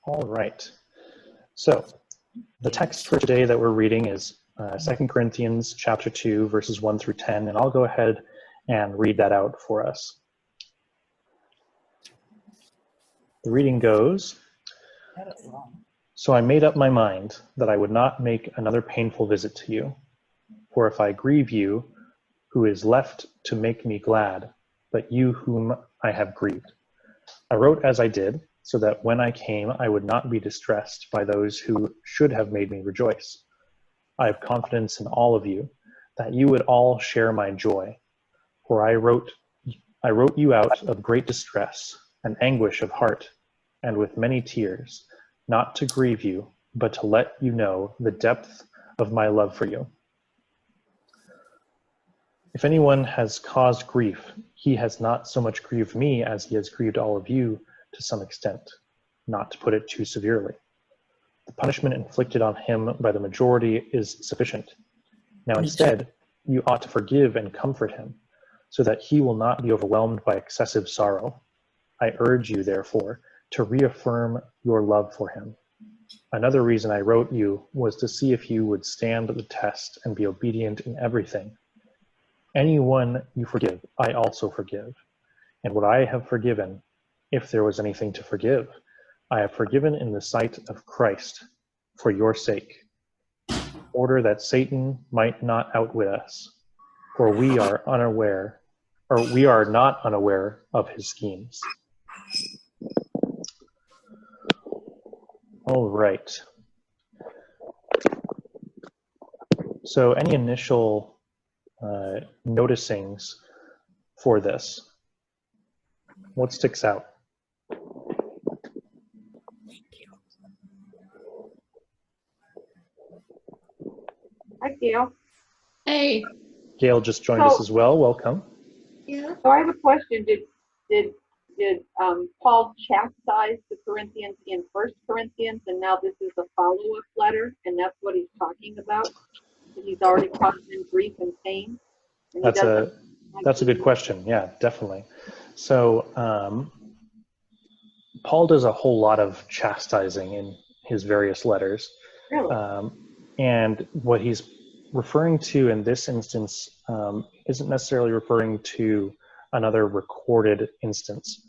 All right. So the text for today that we're reading is 2 Corinthians chapter 2, verses 1 through 10, and I'll go ahead and read that out for us. The reading goes, "So I made up my mind that I would not make another painful visit to you. For if I grieve you, who is left to make me glad, but you whom I have grieved? I wrote as I did, so that when I came I would not be distressed by those who should have made me rejoice. I have confidence in all of you, that you would all share my joy. For I wrote you out of great distress and anguish of heart, and with many tears, not to grieve you, but to let you know the depth of my love for you. If anyone has caused grief, he has not so much grieved me as he has grieved all of you to some extent, not to put it too severely. The punishment inflicted on him by the majority is sufficient. Now instead, you ought to forgive and comfort him, so that he will not be overwhelmed by excessive sorrow. I urge you, therefore, to reaffirm your love for him. Another reason I wrote you was to see if you would stand the test and be obedient in everything. Anyone you forgive, I also forgive. And what I have forgiven, if there was anything to forgive, I have forgiven in the sight of Christ for your sake, in order that Satan might not outwit us, for we are not unaware of his schemes." All right. So any initial noticings for this? What sticks out? Hi, Gail. Hey. Gail just joined us as well. Welcome. Yeah. So I have a question. Did Paul chastise the Corinthians in 1 Corinthians, and now this is a follow-up letter, and that's what he's talking about? That he's already caused them grief and pain? And That's a good question. Yeah, definitely. So Paul does a whole lot of chastising in his various letters. Really? And what he's referring to in this instance isn't necessarily referring to another recorded instance.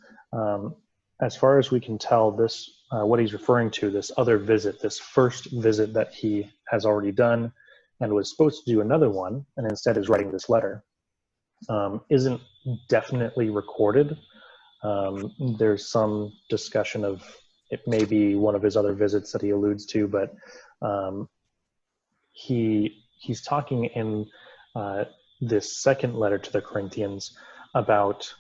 As far as we can tell, this what he's referring to, this other visit, this first visit that he has already done and was supposed to do another one, and instead is writing this letter, isn't definitely recorded. There's some discussion of it may be one of his other visits that he alludes to, but he's talking in this second letter to the Corinthians about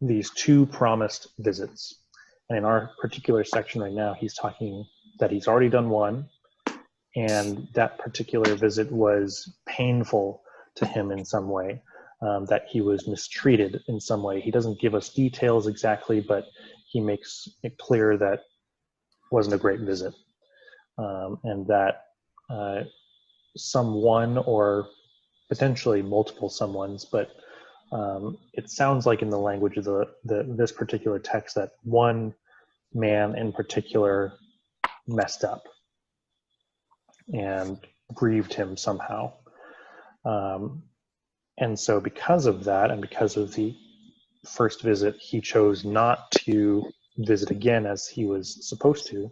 these two promised visits. And in our particular section right now, he's talking that he's already done one, and that particular visit was painful to him in some way, that he was mistreated in some way. He doesn't give us details exactly, but he makes it clear that it wasn't a great visit, and that someone, or potentially multiple someones, but it sounds like in the language of this particular text that one man in particular messed up and grieved him somehow. And so because of that, and because of the first visit, he chose not to visit again as he was supposed to,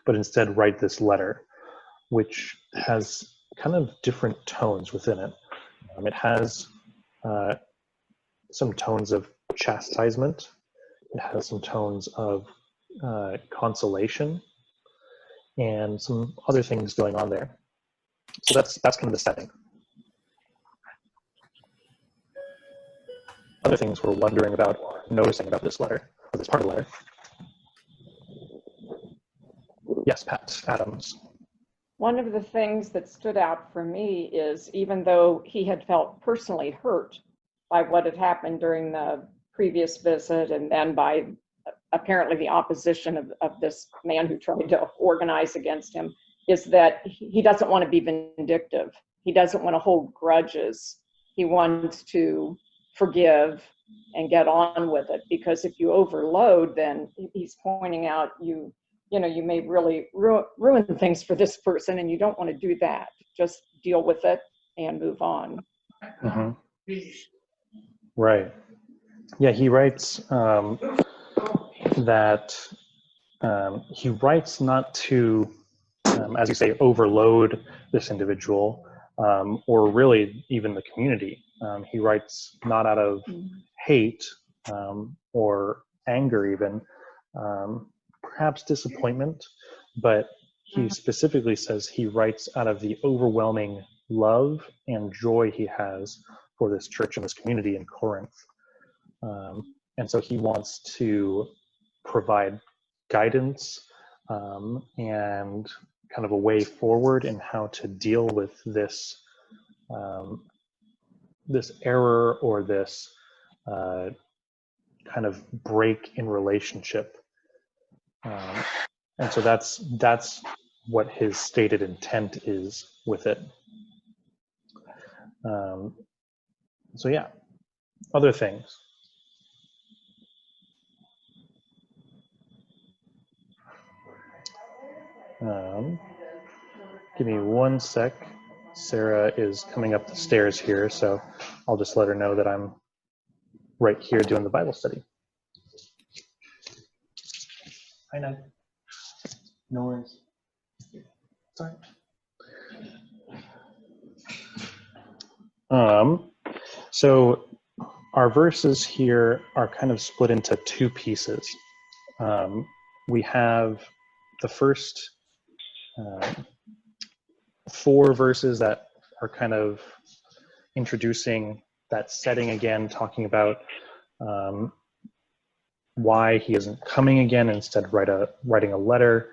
but instead write this letter, which has kind of different tones within it. It has some tones of chastisement. It has some tones of consolation, and some other things going on there. So that's kind of the setting. Other things we're wondering about or noticing about this letter, or this part of the letter. Yes, Pat Adams. One of the things that stood out for me is, even though he had felt personally hurt by what had happened during the previous visit, and then by apparently the opposition of this man who tried to organize against him, is that he doesn't want to be vindictive. He doesn't want to hold grudges. He wants to forgive and get on with it. Because if you overload, then he's pointing out you may really ruin things for this person, and you don't want to do that. Just deal with it and move on. Mm-hmm. Right. Yeah, he writes that he writes not to, as you say, overload this individual or really even the community. He writes not out of hate or anger even, perhaps disappointment, but he specifically says he writes out of the overwhelming love and joy he has for this church and this community in Corinth. And so he wants to provide guidance and kind of a way forward in how to deal with this this error or this kind of break in relationship. And so that's what his stated intent is with it. So yeah, other things. Give me one sec. Sarah is coming up the stairs here, so I'll just let her know that I'm right here doing the Bible study. Hi, Ned. No worries. Sorry. So our verses here are kind of split into two pieces. We have the first 4 verses that are kind of introducing that setting again, talking about why he isn't coming again, instead writing a letter.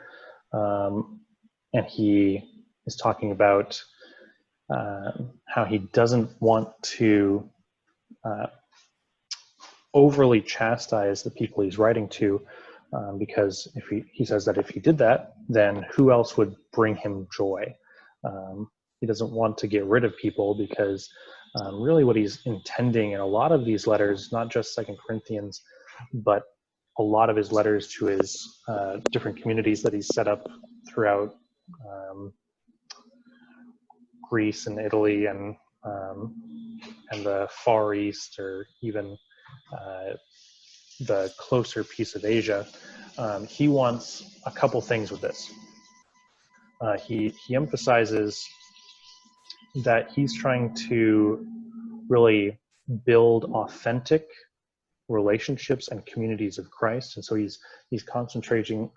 And he is talking about how he doesn't want to overly chastise the people he's writing to, because if he says that if he did that, then who else would bring him joy? He doesn't want to get rid of people, because really what he's intending in a lot of these letters, not just 2 Corinthians, but a lot of his letters to his different communities that he's set up throughout Greece and Italy and the Far East, or even the closer piece of Asia. He wants a couple things with this. He emphasizes that he's trying to really build authentic relationships and communities of Christ, and so he's concentrating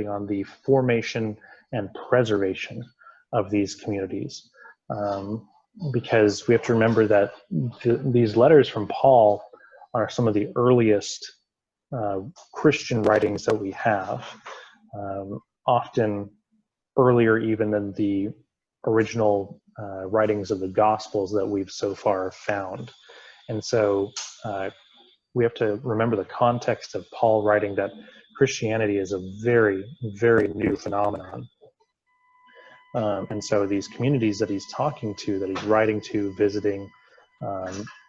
on the formation and preservation of these communities, because we have to remember that these letters from Paul are some of the earliest Christian writings that we have, often earlier even than the original writings of the Gospels that we've so far found. And so we have to remember the context of Paul writing that Christianity is a very, very new phenomenon. And so these communities that he's talking to, that he's writing to, visiting,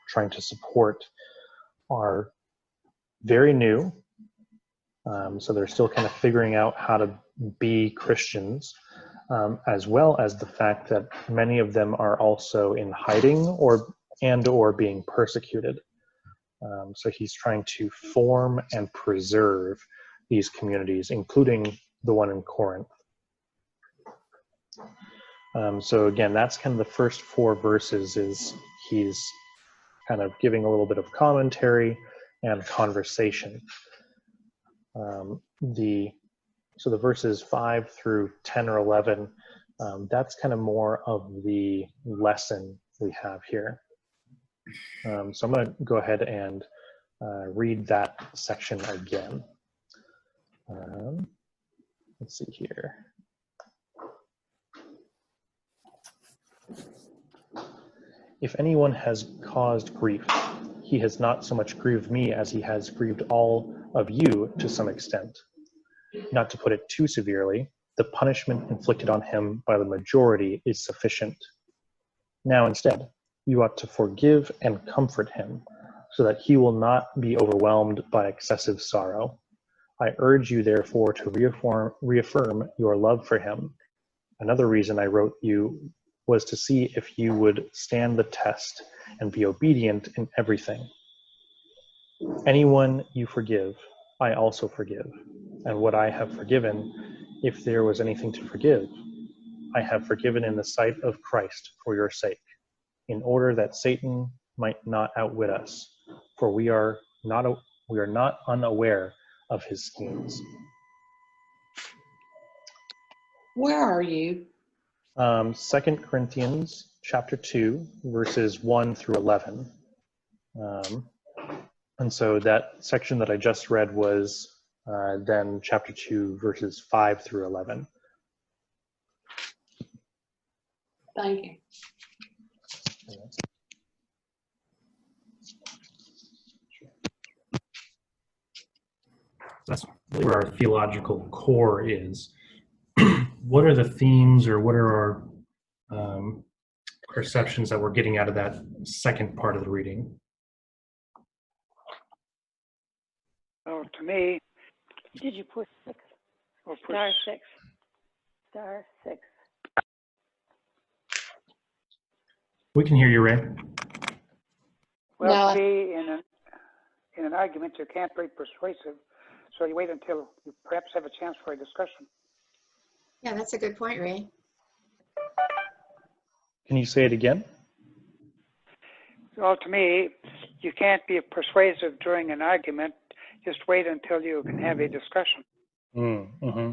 trying to support, are very new. So they're still kind of figuring out how to be Christians, as well as the fact that many of them are also in hiding or being persecuted. So he's trying to form and preserve these communities, including the one in Corinth. So again, that's kind of the first 4 verses, is he's kind of giving a little bit of commentary and conversation. So the verses 5 through 10 or 11, that's kind of more of the lesson we have here. So I'm going to go ahead and read that section again. Let's see here. If anyone has caused grief, he has not so much grieved me as he has grieved all of you to some extent. Not to put it too severely, the punishment inflicted on him by the majority is sufficient. Now instead, you ought to forgive and comfort him, so that he will not be overwhelmed by excessive sorrow. I urge you, therefore, to reaffirm your love for him. Another reason I wrote you was to see if you would stand the test and be obedient in everything. Anyone you forgive, I also forgive. And what I have forgiven, if there was anything to forgive, I have forgiven in the sight of Christ for your sake, in order that Satan might not outwit us, for we are not unaware of his schemes. Where are you? 2 Corinthians chapter 2, verses 1 through 11. And so that section that I just read was then chapter 2, verses 5 through 11. Thank you. That's really where our theological core is. What are the themes, or what are our perceptions that we're getting out of that second part of the reading? Well, to me, Did you push 6? or push, Star 6. Star 6. We can hear you, Ray. well, No. to me, in an argument, you can't be persuasive, so you wait until you perhaps have a chance for a discussion. Yeah, that's a good point, Ray. Can you say it again? Well, to me, you can't be persuasive during an argument. Just wait until you can have a discussion. Mm-hmm.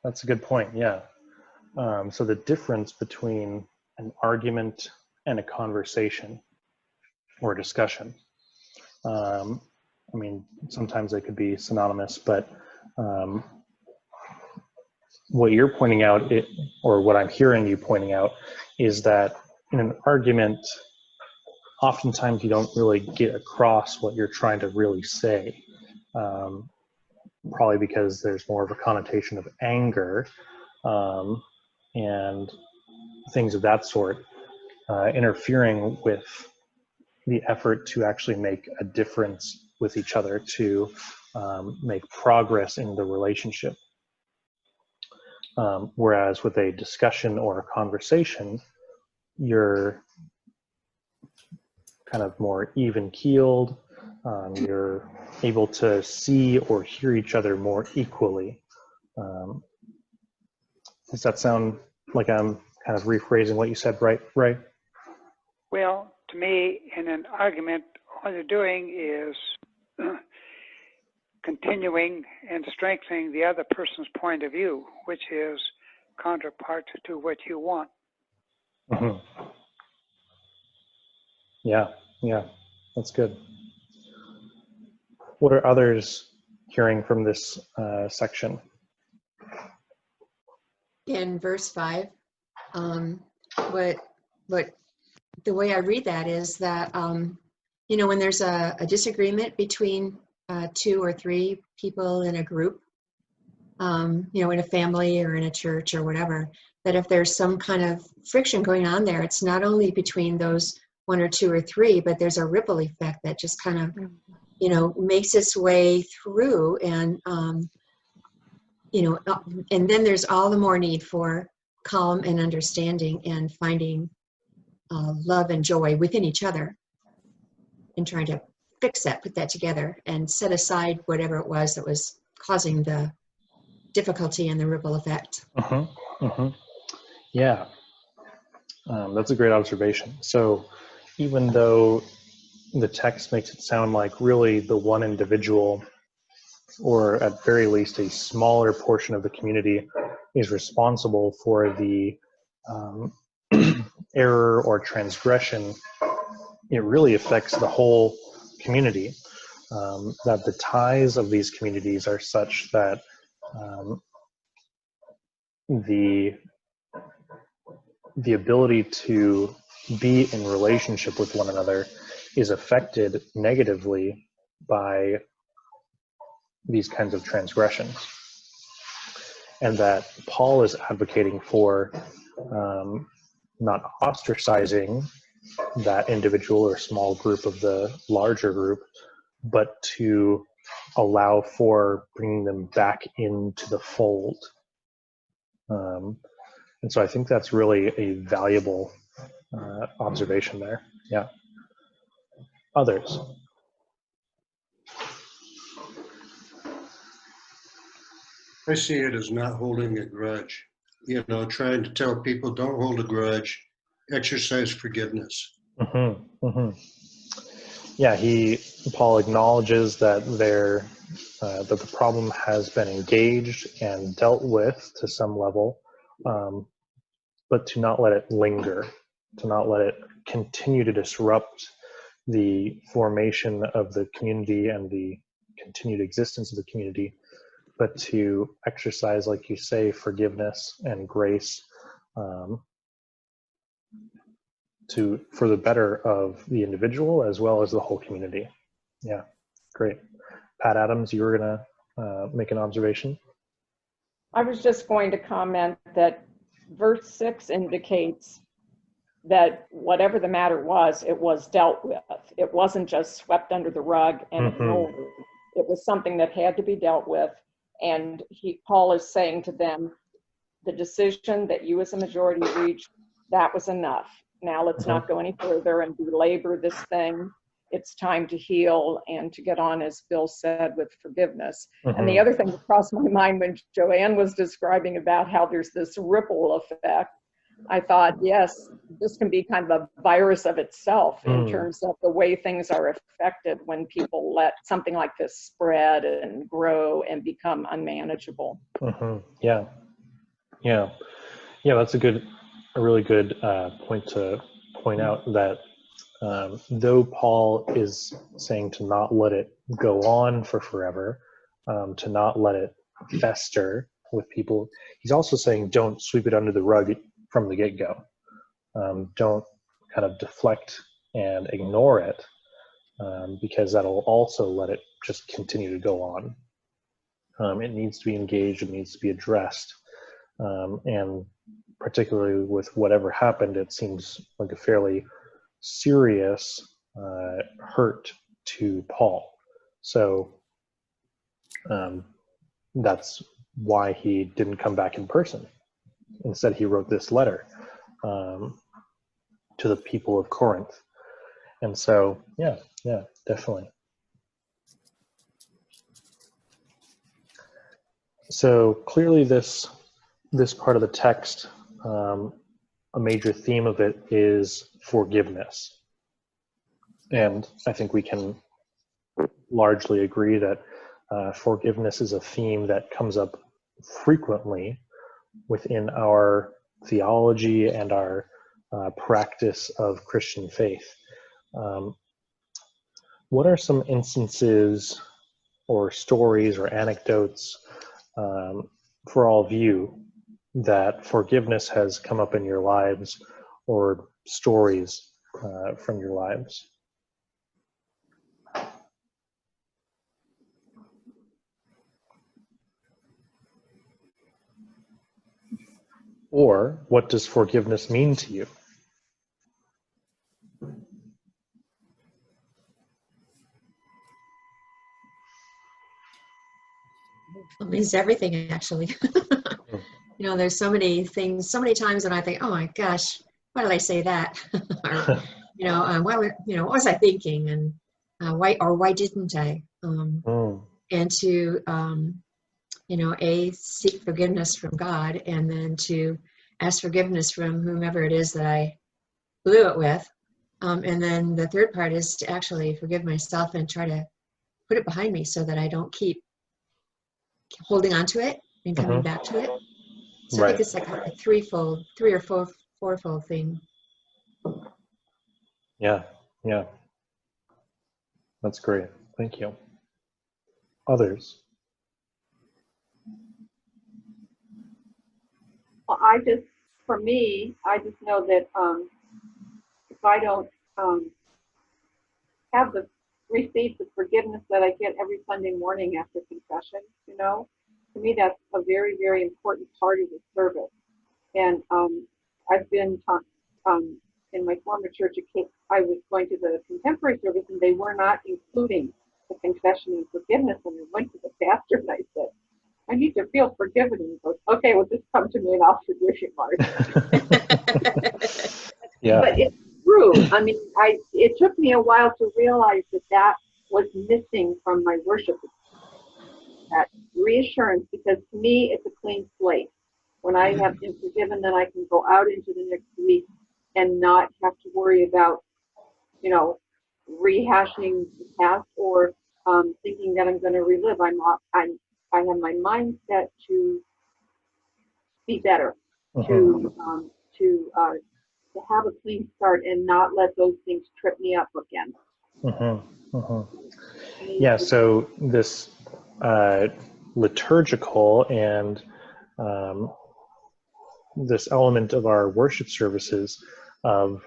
That's a good point, yeah. So the difference between an argument and a conversation or a discussion, I mean, sometimes they could be synonymous, but what you're pointing out, or what I'm hearing you pointing out, is that in an argument, oftentimes you don't really get across what you're trying to really say, probably because there's more of a connotation of anger and things of that sort, interfering with the effort to actually make a difference with each other, to make progress in the relationship. Whereas with a discussion or a conversation, you're kind of more even-keeled. You're able to see or hear each other more equally. Does that sound like I'm kind of rephrasing what you said, right, Ray? Well, to me, in an argument, all you're doing is continuing and strengthening the other person's point of view, which is counterpart to what you want. Mm-hmm. Yeah, that's good. What are others hearing from this section? In verse 5, what the way I read that is that, when there's a disagreement between 2 or 3 people in a group, in a family or in a church or whatever, that if there's some kind of friction going on there, it's not only between those 1 or 2 or 3, but there's a ripple effect that just kind of, makes its way through, and and then there's all the more need for calm and understanding and finding love and joy within each other, and trying to fix that, put that together, and set aside whatever it was that was causing the difficulty and the ripple effect. Yeah, that's a great observation. So even though the text makes it sound like really the one individual, or at very least a smaller portion of the community, is responsible for the error or transgression, it really affects the whole community. That the ties of these communities are such that the ability to be in relationship with one another is affected negatively by these kinds of transgressions. And that Paul is advocating for not ostracizing that individual or small group of the larger group, but to allow for bringing them back into the fold. And so I think that's really a valuable observation there. Yeah. Others? I see it as not holding a grudge. You know, trying to tell people don't hold a grudge, exercise forgiveness. Mm-hmm, mm-hmm. Yeah, Paul acknowledges that that the problem has been engaged and dealt with to some level, but to not let it linger, to not let it continue to disrupt the formation of the community and the continued existence of the community, but to exercise, like you say, forgiveness and grace for the better of the individual as well as the whole community. Yeah, great. Pat Adams, you were gonna make an observation? I was just going to comment that verse 6 indicates that whatever the matter was, it was dealt with. It wasn't just swept under the rug and ignored. It was something that had to be dealt with. And Paul is saying to them, the decision that you as a majority reached, that was enough. Now let's not go any further and belabor this thing. It's time to heal and to get on, as Bill said, with forgiveness. And the other thing that crossed my mind when Joanne was describing about how there's this ripple effect, I thought, yes, this can be kind of a virus of itself in terms of the way things are affected when people let something like this spread and grow and become unmanageable. Yeah. That's a really good point to point out, that though Paul is saying to not let it go on for forever, to not let it fester with people, he's also saying don't sweep it under the rug from the get-go. Don't kind of deflect and ignore it, because that'll also let it just continue to go on. It needs to be engaged, it needs to be addressed, and particularly with whatever happened, it seems like a fairly serious hurt to Paul. So that's why he didn't come back in person. Instead, he wrote this letter to the people of Corinth. And so, yeah, definitely. So clearly this part of the text, a major theme of it is forgiveness. And I think we can largely agree that forgiveness is a theme that comes up frequently within our theology and our practice of Christian faith. What are some instances or stories or anecdotes for all of you that forgiveness has come up in your lives, or stories from your lives? Or what does forgiveness mean to you? It means everything, actually. You know, there's so many things, so many times when I think, oh my gosh, why did I say that? Or, what was I thinking? And why didn't I? And to, seek forgiveness from God, and then to ask forgiveness from whomever it is that I blew it with. And then the third part is to actually forgive myself and try to put it behind me so that I don't keep holding on to it and coming back to it. So I think it's like a three or fourfold thing. Yeah. That's great. Thank you. Others? Well, I just know that if I don't receive the forgiveness that I get every Sunday morning after confession, to me that's a very, very important part of the service. And I've been in my former church, I was going to the contemporary service, and they were not including the confession and forgiveness. And I went to the pastor and I said, I need to feel forgiven. And he goes, okay, well, just come to me and I'll forgive you, Mark. Yeah. But it's true. I mean, it took me a while to realize that was missing from my worship, that reassurance, because to me, it's a clean slate. When I have been forgiven, then I can go out into the next week and not have to worry about, rehashing the past or thinking that I'm going to relive. I have my mind set to be better, to have a clean start and not let those things trip me up again. Yeah, so this liturgical and this element of our worship services of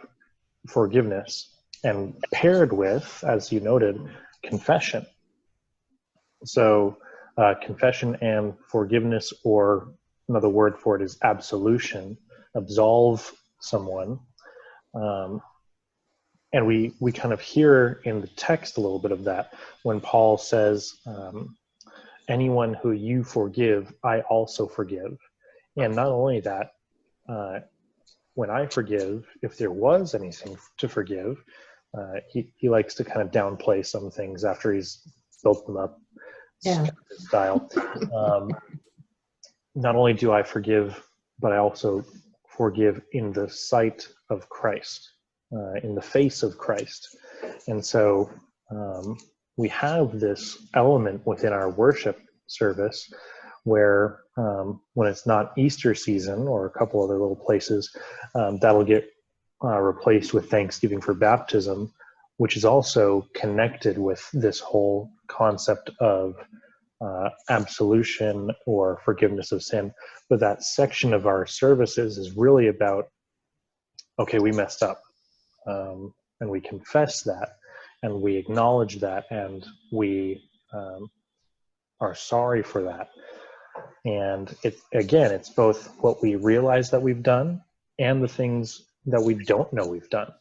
forgiveness, and paired with, as you noted, confession. So confession and forgiveness, or another word for it is absolution, absolve someone. And we kind of hear in the text a little bit of that when Paul says, anyone who you forgive, I also forgive. And not only that, when I forgive, if there was anything to forgive, he likes to kind of downplay some things after he's built them up. Yeah. Style. Not only do I forgive, but I also forgive in the sight of Christ, in the face of Christ. And so we have this element within our worship service where when it's not Easter season or a couple other little places, that'll get replaced with Thanksgiving for baptism, which is also connected with this whole concept of absolution or forgiveness of sin. But that section of our services is really about, okay, we messed up, and we confess that, and we acknowledge that, and we are sorry for that. And it's both what we realize that we've done and the things that we don't know we've done.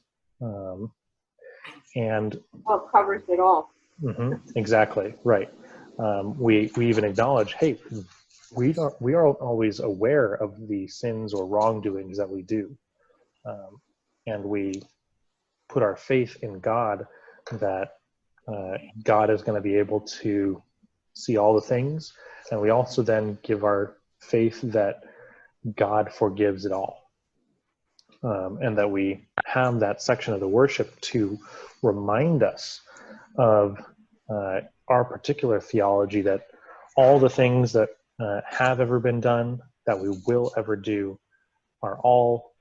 And well, it covers it all. Exactly, right. We even acknowledge, hey, we aren't always aware of the sins or wrongdoings that we do, and we put our faith in God that God is going to be able to see all the things, and we also then give our faith that God forgives it all, and that we have that section of the worship to remind us of our particular theology, that all the things that have ever been done, that we will ever do, are all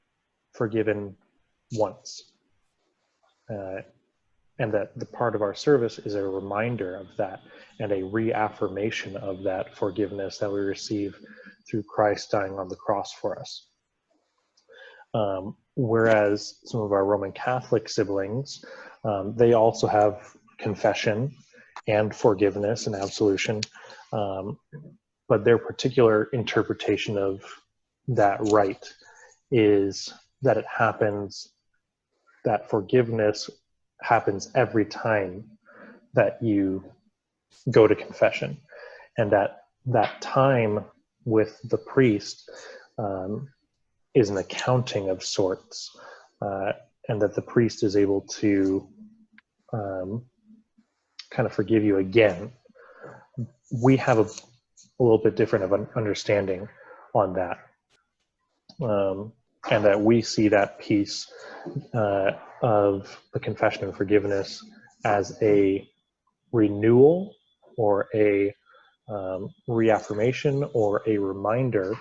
forgiven once. And that the part of our service is a reminder of that and a reaffirmation of that forgiveness that we receive through Christ dying on the cross for us. Whereas some of our Roman Catholic siblings, they also have confession and forgiveness and absolution, but their particular interpretation of that rite is that it happens, that forgiveness happens every time that you go to confession, and that time with the priest is an accounting of sorts, and that the priest is able to kind of forgive you again. We have a little bit different of an understanding on that, and that we see that piece of the confession and forgiveness as a renewal or a reaffirmation or a reminder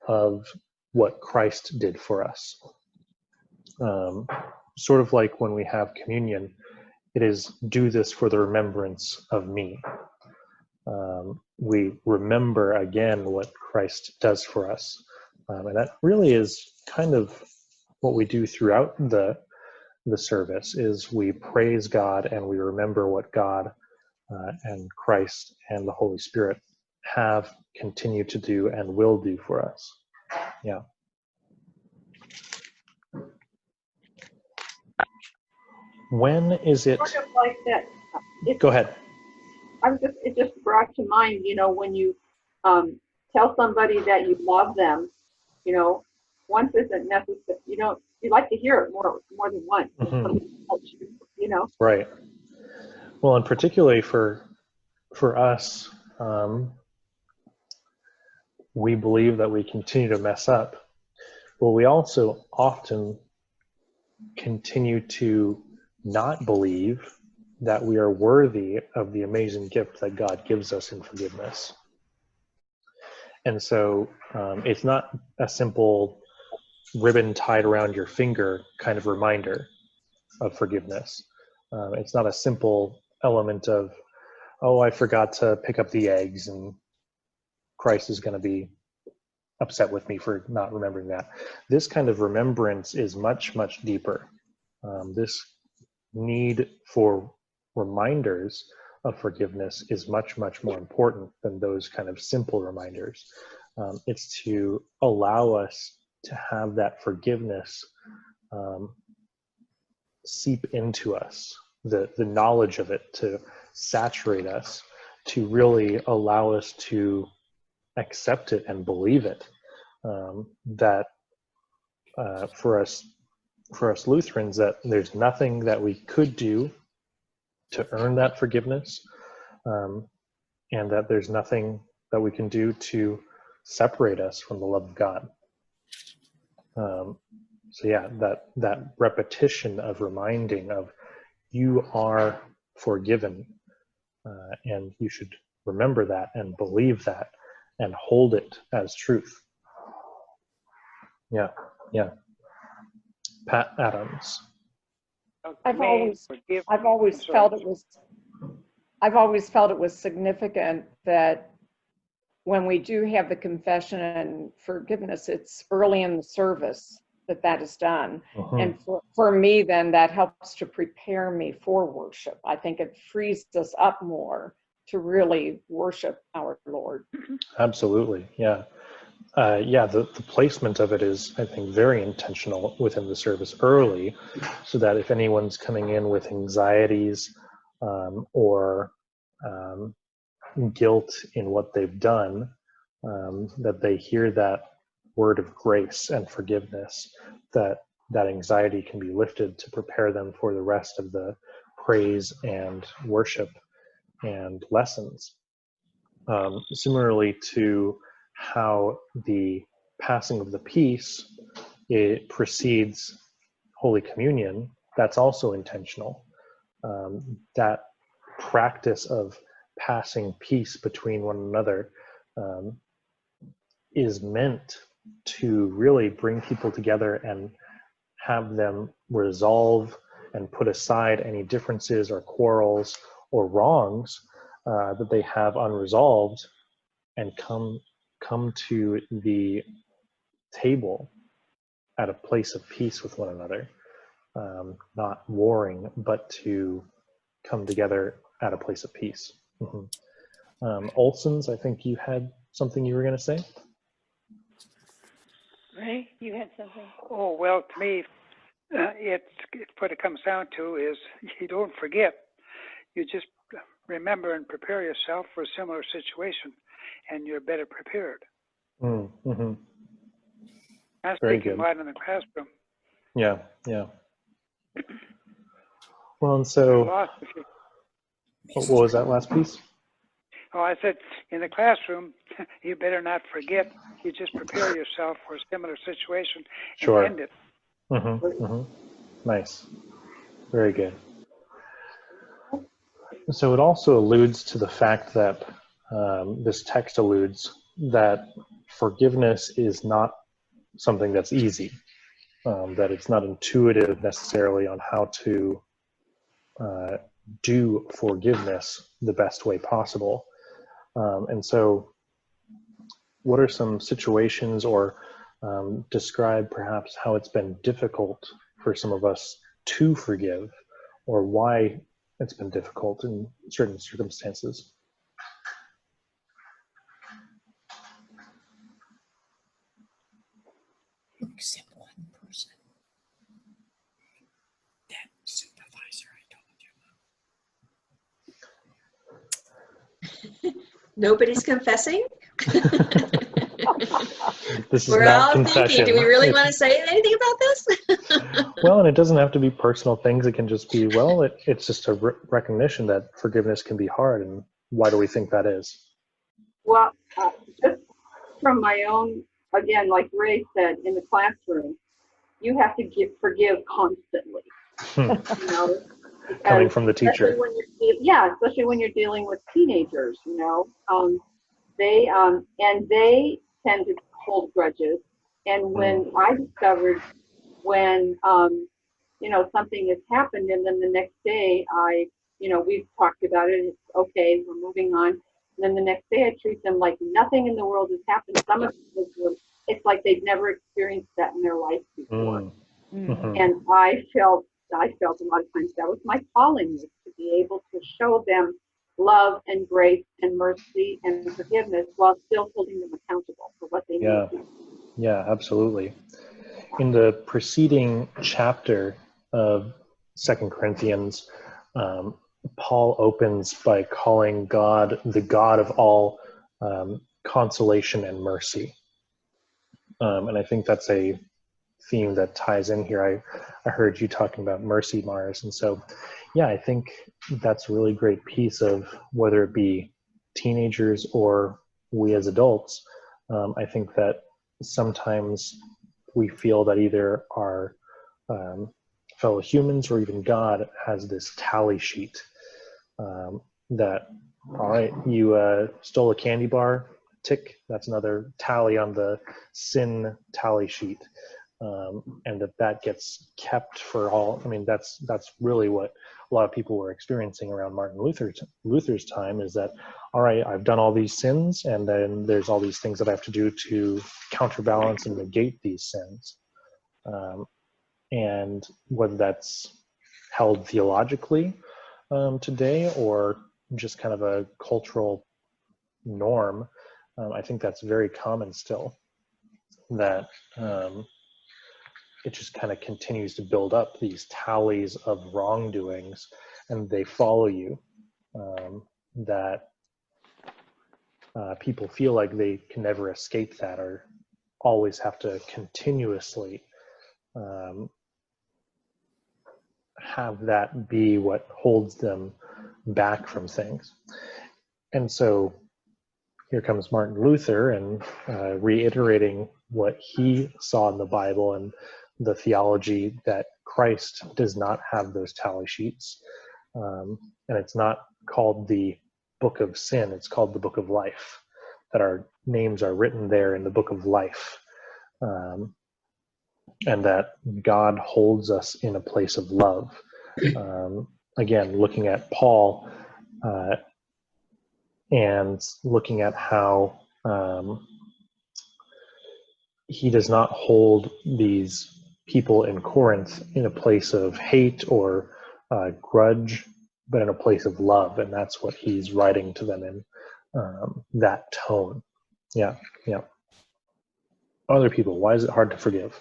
of what Christ did for us. Sort of like when we have communion, it is, do this for the remembrance of me. We remember again what Christ does for us. And that really is kind of what we do throughout the service, is we praise God and we remember what God and Christ and the Holy Spirit have continued to do and will do for us. Yeah. When is it? Sort of like that. Go ahead. It just brought to mind, when you tell somebody that you love them, once isn't necessary. You like to hear it more than once. Right. Well, and particularly for us, we believe that we continue to mess up. Well, we also often continue to not believe that we are worthy of the amazing gift that God gives us in forgiveness. And so it's not a simple ribbon tied around your finger kind of reminder of forgiveness. It's not a simple element of, oh, I forgot to pick up the eggs and Christ is going to be upset with me for not remembering that. This kind of remembrance is much, much deeper. This need for reminders of forgiveness is much, much more important than those kind of simple reminders. It's to allow us to have that forgiveness seep into us, the knowledge of it to saturate us, to really allow us to accept it and believe it. That for us Lutherans, that there's nothing that we could do to earn that forgiveness, and that there's nothing that we can do to separate us from the love of God. So yeah, that repetition of reminding of you are forgiven, and you should remember that and believe that and hold it as truth. Yeah. Pat Adams. I've always felt it was significant that when we do have the confession and forgiveness, it's early in the service that is done. Uh-huh. And for me, then that helps to prepare me for worship. I think it frees us up more to really worship our Lord. Absolutely. Yeah. The placement of it is, I think, very intentional within the service early, so that if anyone's coming in with anxieties or guilt in what they've done, that they hear that word of grace and forgiveness, that anxiety can be lifted to prepare them for the rest of the praise and worship and lessons. Similarly to how the passing of the peace, it precedes Holy Communion, that's also intentional. That practice of passing peace between one another is meant to really bring people together and have them resolve and put aside any differences or quarrels or wrongs that they have unresolved, and come to the table at a place of peace with one another, not warring, but to come together at a place of peace. Mm-hmm. Olson's, I think you had something you were going to say? Ray, you had something? Oh, well, to me, it's what it comes down to is you don't forget. You just remember and prepare yourself for a similar situation, and you're better prepared. Mm-hmm. I'm Very speaking good. right in the classroom. Yeah. Well, and so, what was that last piece? Oh, I said, in the classroom, you better not forget. You just prepare yourself for a similar situation and Sure. end it. Mm-hmm. Nice. Very good. So it also alludes to the fact that this text alludes that forgiveness is not something that's easy, that it's not intuitive necessarily on how to do forgiveness the best way possible. And so what are some situations, or describe perhaps how it's been difficult for some of us to forgive, or why it's been difficult in certain circumstances? Except one person. That signifies Nobody's confessing? This is We're not all confession. thinking, do we really It's- want to say anything about this? Well, and it doesn't have to be personal things. It can just be, well, it's just a recognition that forgiveness can be hard. And why do we think that is? Well, just from my own, again, like Ray said, in the classroom, you have to forgive constantly. You know, Coming because from the teacher. especially when especially when you're dealing with teenagers, you know, they tend to hold grudges. And when I discovered when you know, something has happened, and then the next day we've talked about it. It's okay, we're moving on. And then the next day I treat them like nothing in the world has happened. Some of it's like they've never experienced that in their life before. Mm-hmm. And I felt a lot of times that was my calling, was to be able to show them love and grace and mercy and forgiveness while still holding them accountable for what they need to do. Yeah, absolutely. In the preceding chapter of 2 Corinthians, Paul opens by calling God the God of all consolation and mercy. And I think that's a theme that ties in here. I heard you talking about mercy, Mars. And so, yeah, I think that's a really great piece of whether it be teenagers or we as adults. I think that sometimes we feel that either our fellow humans or even God has this tally sheet that, all right, you stole a candy bar, tick, that's another tally on the sin tally sheet. And that gets kept for all. I mean, that's really what a lot of people were experiencing around Martin Luther's time, is that, all right, I've done all these sins, and then there's all these things that I have to do to counterbalance and negate these sins. And whether that's held theologically today or just kind of a cultural norm, I think that's very common still, that it just kind of continues to build up these tallies of wrongdoings, and they follow you, that people feel like they can never escape that, or always have to continuously have that be what holds them back from things. And so here comes Martin Luther and reiterating what he saw in the Bible and the theology that Christ does not have those tally sheets. And it's not called the book of sin, it's called the book of life, that our names are written there in the book of life. And that God holds us in a place of love. Again, looking at Paul and looking at how he does not hold these people in Corinth in a place of hate or grudge, but in a place of love. And that's what he's writing to them in that tone. Yeah. Other people, why is it hard to forgive?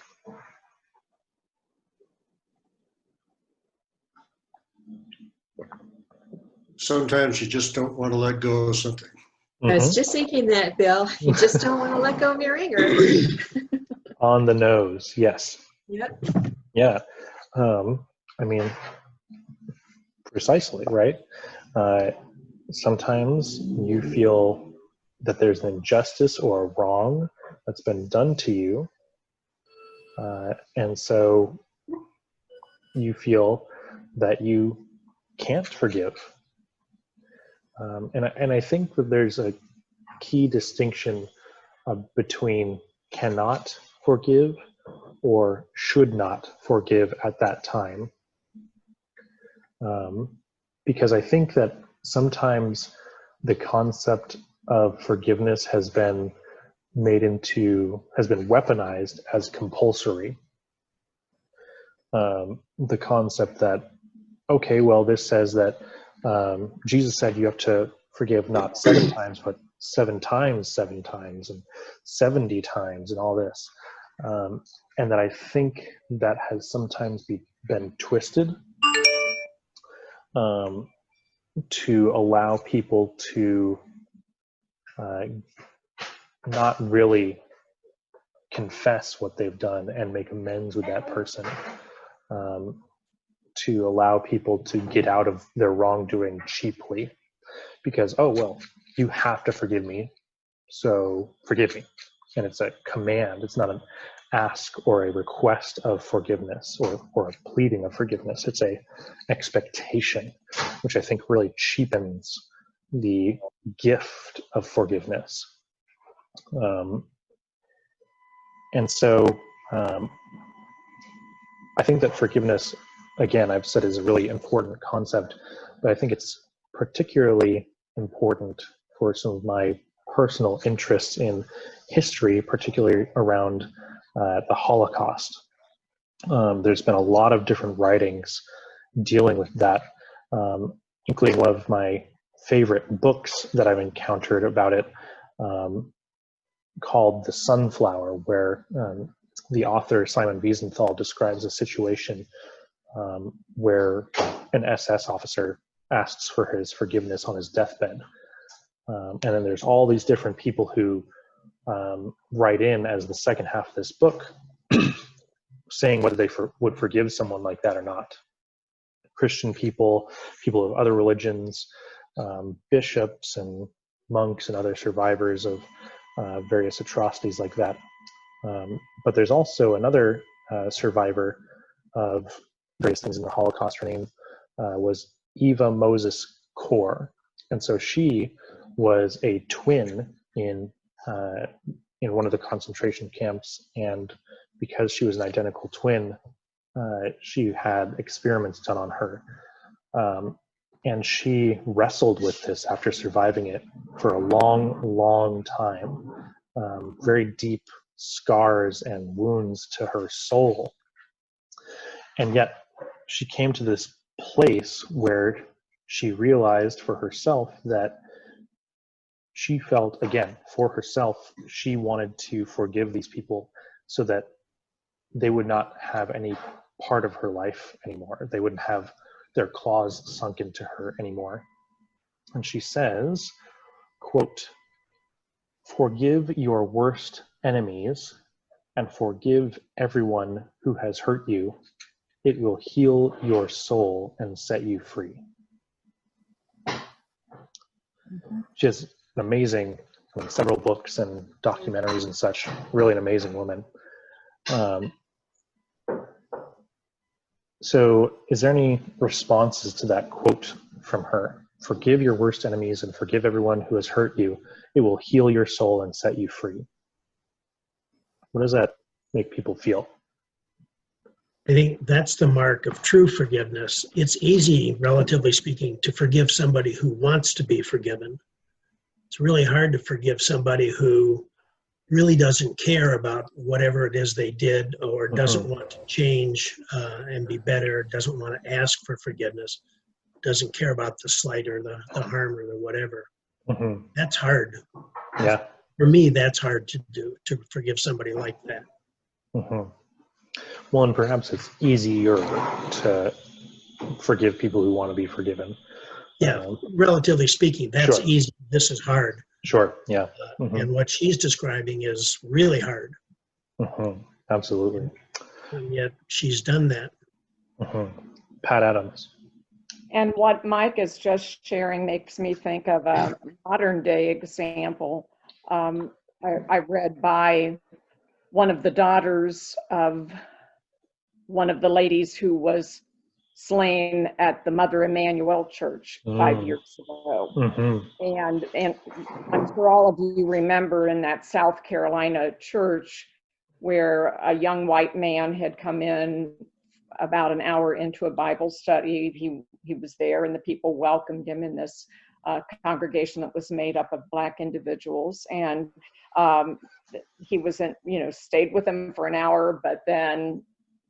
Sometimes you just don't want to let go of something. I was just thinking that, Bill. You just don't want to let go of your anger. On the nose, yes. Yep. Yeah. I mean, precisely, right? Sometimes you feel that there's an injustice or a wrong that's been done to you. And so you feel that you can't forgive. And I think that there's a key distinction between cannot forgive or should not forgive at that time. Because I think that sometimes the concept of forgiveness has been weaponized as compulsory. The concept that, okay, well, this says that Jesus said you have to forgive not 7 times, but 7 times, 7 times, and 70 times, and all this. And that I think that has sometimes been twisted to allow people to not really confess what they've done and make amends with that person, to allow people to get out of their wrongdoing cheaply, because, oh, well, you have to forgive me, so forgive me. And it's a command. It's not an ask or a request of forgiveness or a pleading of forgiveness. It's a expectation, which I think really cheapens the gift of forgiveness. And so I think that forgiveness, again, I've said, is a really important concept, but I think it's particularly important for some of my personal interests in history, particularly around the Holocaust. There's been a lot of different writings dealing with that, including one of my favorite books that I've encountered about it, called The Sunflower, where the author Simon Wiesenthal describes a situation where an SS officer asks for his forgiveness on his deathbed. And then there's all these different people who write in as the second half of this book saying whether they would forgive someone like that or not. Christian people, people of other religions, bishops and monks and other survivors of various atrocities like that. But there's also another survivor of various things in the Holocaust. Her name was Eva Moses Kor. And so she was a twin in one of the concentration camps, and because she was an identical twin, she had experiments done on her. And she wrestled with this after surviving it for a long, long time. Very deep scars and wounds to her soul. And yet she came to this place where she realized for herself that she felt, again, for herself, she wanted to forgive these people so that they would not have any part of her life anymore. They wouldn't have their claws sunk into her anymore. And she says, quote, "Forgive your worst enemies and forgive everyone who has hurt you. It will heal your soul and set you free." She has an amazing, several books and documentaries and such, really an amazing woman. So is there any responses to that quote from her? Forgive your worst enemies and forgive everyone who has hurt you. It will heal your soul and set you free. What does that make people feel? I think that's the mark of true forgiveness. It's easy, relatively speaking, to forgive somebody who wants to be forgiven. It's really hard to forgive somebody who really doesn't care about whatever it is they did, or doesn't want to change and be better, doesn't want to ask for forgiveness, doesn't care about the slight or the harm or the whatever. That's hard. Yeah. For me, that's hard to do, to forgive somebody like that. Well, and perhaps it's easier to forgive people who want to be forgiven. Yeah, relatively speaking, that's Sure. easy. This is hard. Sure, yeah. And what she's describing is really hard. Absolutely. And yet she's done that. Pat Adams. And what Mike is just sharing makes me think of a modern day example. I read by one of the daughters of one of the ladies who was slain at the Mother Emanuel Church 5 years ago. And I'm sure all of you remember in that South Carolina church where a young white man had come in about an hour into a Bible study. He was there and the people welcomed him in this congregation that was made up of Black individuals. And he was stayed with them for an hour, but then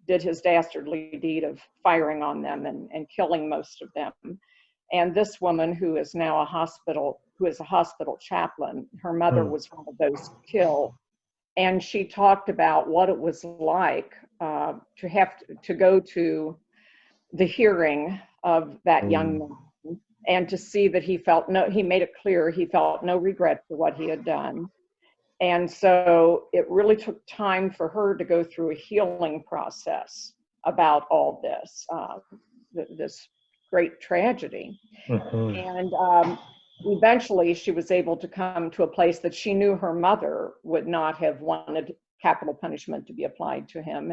did his dastardly deed of firing on them and killing most of them. And this woman who is now a hospital chaplain, her mother was one of those killed. And she talked about what it was like to have to go to the hearing of that young man and to see that he made it clear he felt no regret for what he had done. And so it really took time for her to go through a healing process about all this, this great tragedy. And eventually she was able to come to a place that she knew her mother would not have wanted capital punishment to be applied to him.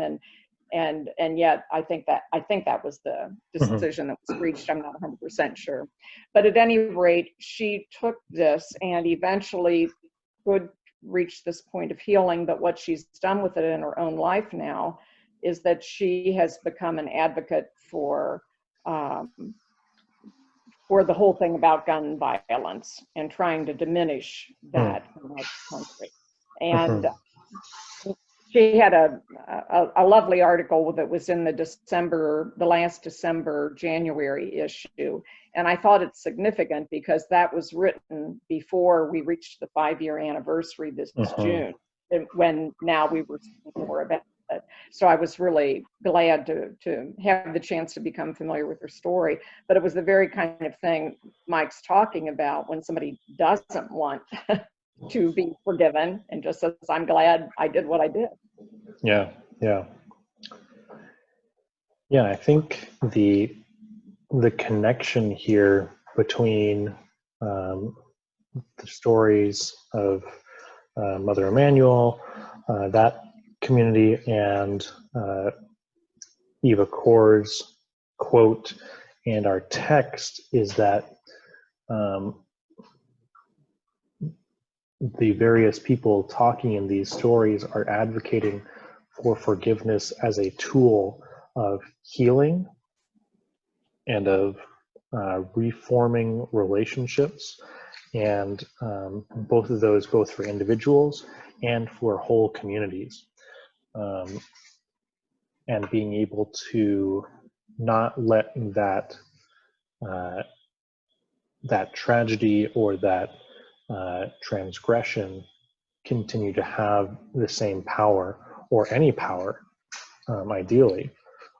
And yet I think that was the decision that was reached. I'm not 100% sure. But at any rate, she took this and eventually could reach this point of healing. But what she's done with it in her own life now is that she has become an advocate for the whole thing about gun violence and trying to diminish that in our country. And she had a lovely article that was in the last December, January issue. And I thought it's significant because that was written before we reached the 5-year anniversary this June, when now we were speaking more about it. So I was really glad to have the chance to become familiar with her story. But it was the very kind of thing Mike's talking about when somebody doesn't want to be forgiven and just says, I'm glad I did what I did. Yeah. I think the connection here between the stories of Mother Emanuel, that community, and Eva Kors' quote and our text is that the various people talking in these stories are advocating for forgiveness as a tool of healing and of reforming relationships, and both of those, both for individuals and for whole communities, and being able to not let that that tragedy or that transgression continue to have the same power, or any power, ideally,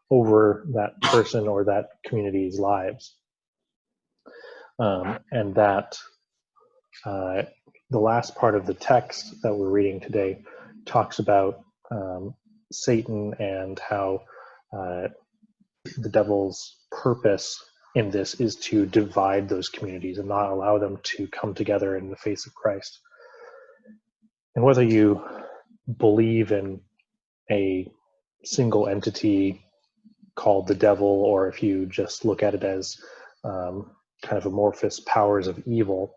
over that person or that community's lives. And that the last part of the text that we're reading today talks about Satan and how the devil's purpose in this is to divide those communities and not allow them to come together in the face of Christ. And whether you believe in a single entity called the devil, or if you just look at it as kind of amorphous powers of evil,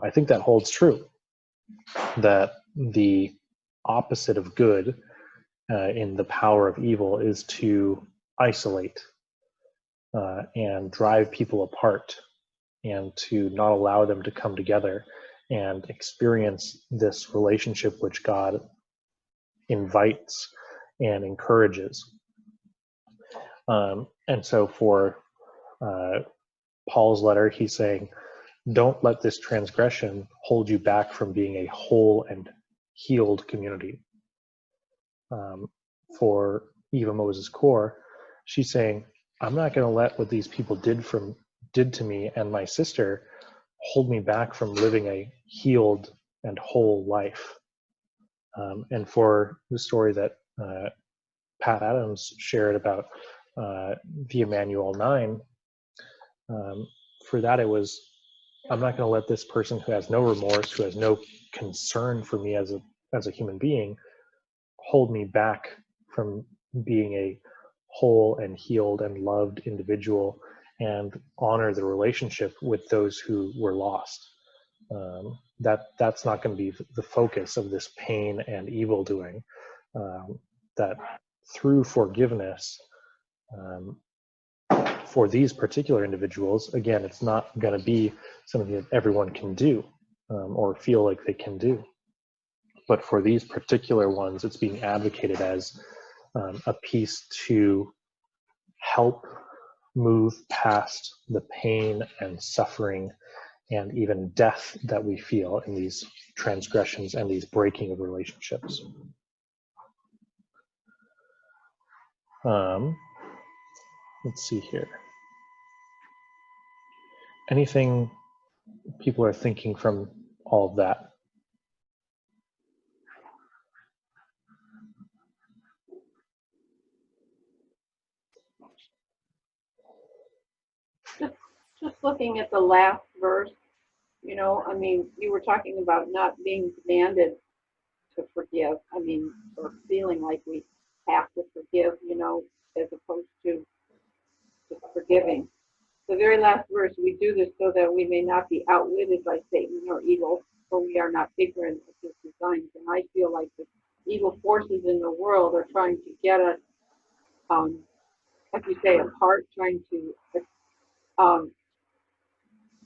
I think that holds true, that the opposite of good in the power of evil is to isolate and drive people apart, and to not allow them to come together and experience this relationship which God invites and encourages. And so for Paul's letter, he's saying, don't let this transgression hold you back from being a whole and healed community. For Eva Moses Core, she's saying, I'm not going to let what these people did to me and my sister hold me back from living a healed and whole life. And for the story that Pat Adams shared about the Emmanuel 9, for that it was, I'm not going to let this person who has no remorse, who has no concern for me as a human being, hold me back from being a whole and healed and loved individual, and honor the relationship with those who were lost. That's not going to be the focus of this pain and evil doing. That through forgiveness, for these particular individuals, again, it's not going to be something that everyone can do or feel like they can do. But for these particular ones, it's being advocated as a piece to help move past the pain and suffering and even death that we feel in these transgressions and these breaking of relationships. Let's see here. anything people are thinking from all of that? Just looking at the last verse, you know, I mean, you were talking about not being demanded to forgive. I mean, or feeling like we have to forgive, you know, as opposed to just forgiving. The very last verse, we do this so that we may not be outwitted by Satan or evil, for we are not ignorant of his designs. And I feel like the evil forces in the world are trying to get us, like you say, apart, trying to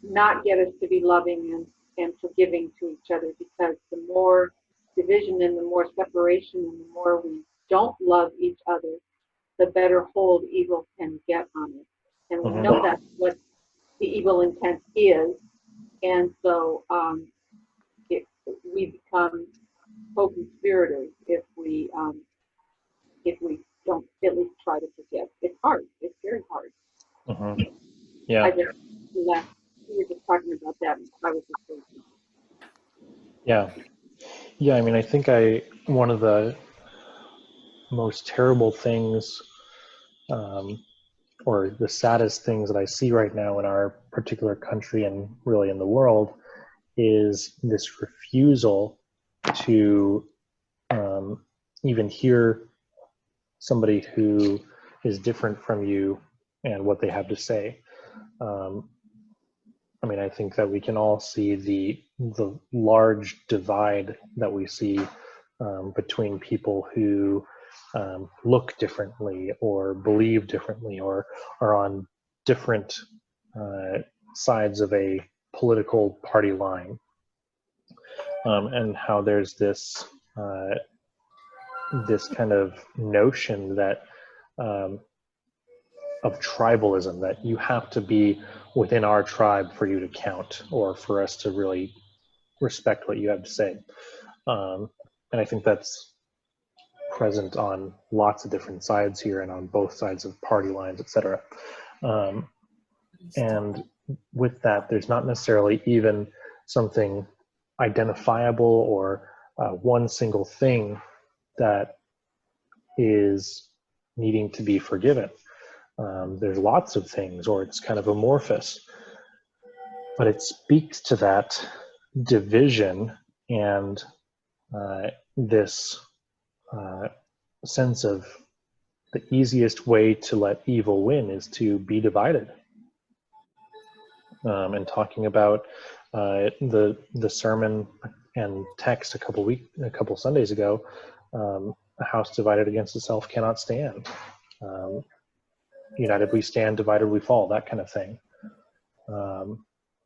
not get us to be loving and forgiving to each other, because the more division and the more separation and the more we don't love each other, the better hold evil can get on us. And we know that's what the evil intent is. And so we become co-conspirators if we don't at least try to forgive. It's hard. It's very hard. Yeah. We were just talking about that. I was just thinking. Yeah, I mean, I think one of the most terrible things, or the saddest things that I see right now in our particular country and really in the world, is this refusal to even hear somebody who is different from you and what they have to say. I mean, I think that we can all see the large divide that we see between people who look differently or believe differently or are on different sides of a political party line, and how there's this this kind of notion that of tribalism, that you have to be within our tribe for you to count or for us to really respect what you have to say. And I think that's present on lots of different sides here and on both sides of party lines, etc. And with that, there's not necessarily even something identifiable or one single thing that is needing to be forgiven. There's lots of things, or it's kind of amorphous, but it speaks to that division and this sense of the easiest way to let evil win is to be divided. And talking about the sermon and text a couple Sundays ago, a house divided against itself cannot stand. United we stand, divided we fall, that kind of thing.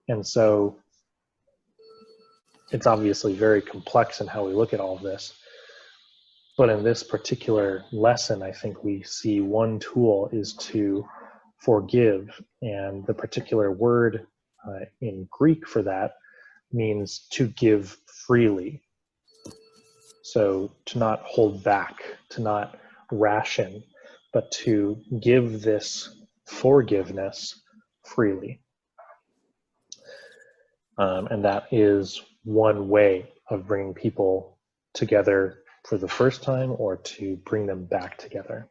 And so it's obviously very complex in how we look at all of this. But in this particular lesson, I think we see one tool is to forgive. And the particular word in Greek for that means to give freely. So to not hold back, to not ration, but to give this forgiveness freely. And that is one way of bringing people together for the first time, or to bring them back together.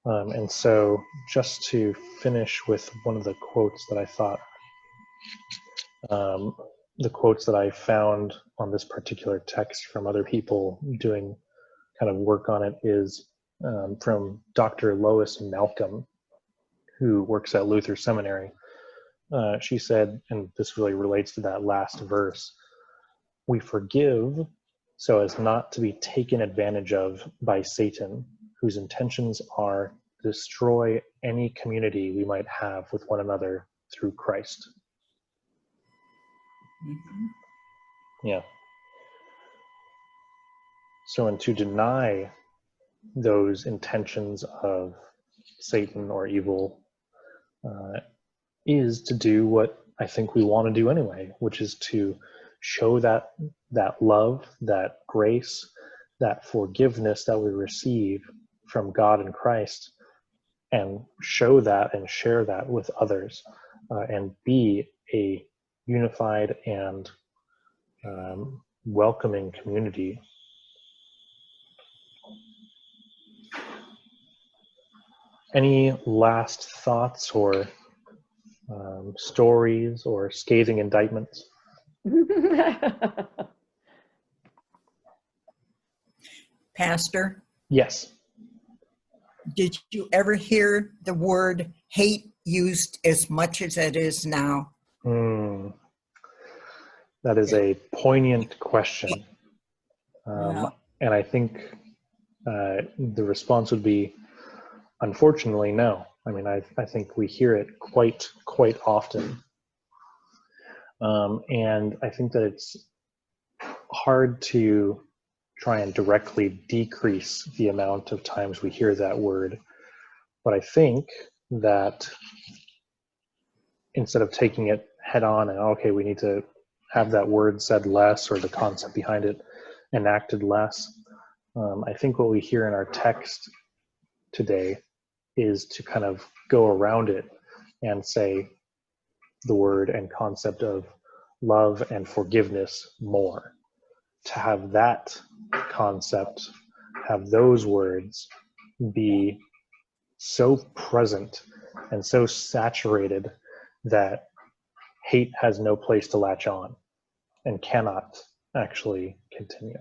And so just to finish with one of the quotes that I thought, the quotes that I found on this particular text from other people doing kind of work on it is from Dr. Lois Malcolm, who works at Luther Seminary. She said, and this really relates to that last verse, "We forgive so as not to be taken advantage of by Satan, whose intentions are to destroy any community we might have with one another through Christ." Yeah. So, and to deny those intentions of Satan or evil is to do what I think we want to do anyway, which is to show that love, that grace, that forgiveness that we receive from God and Christ, and show that and share that with others. and be a unified and welcoming community. Any last thoughts or stories or scathing indictments? Pastor, Yes. did you ever hear the word hate used as much as it is now? That is a poignant question. Yeah. And I think the response would be, unfortunately, no. I mean, I think we hear it quite often. And I think that it's hard to try and directly decrease the amount of times we hear that word. But I think that instead of taking it head on and, okay, we need to have that word said less or the concept behind it enacted less, I think what we hear in our text today is to kind of go around it and say the word and concept of love and forgiveness more. To have that concept, have those words be so present and so saturated that hate has no place to latch on and cannot actually continue.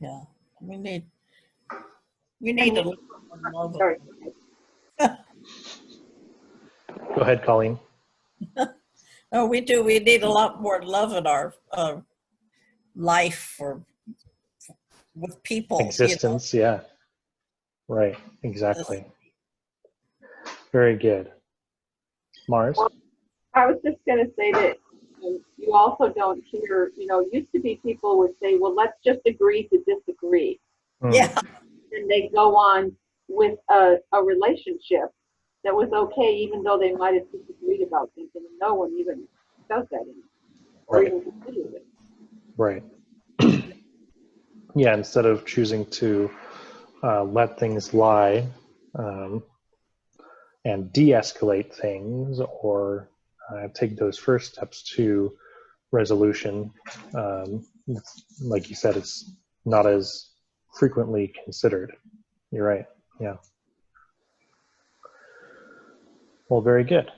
Yeah, we need a little more love. Sorry. Go ahead, Colleen. Oh, we do. We need a lot more love in our life with people. Existence, yeah. Right, exactly. Very good. Mars? Well, I was just going to say that you also don't hear, used to be people would say, well, let's just agree to disagree. Yeah. And they go on with a relationship that was okay, even though they might have disagreed about things, and no one even does that anymore, or Right. even considers it. Right. Yeah, instead of choosing to let things lie and de-escalate things or take those first steps to resolution, like you said, it's not as frequently considered. You're right. Yeah. Well, very good.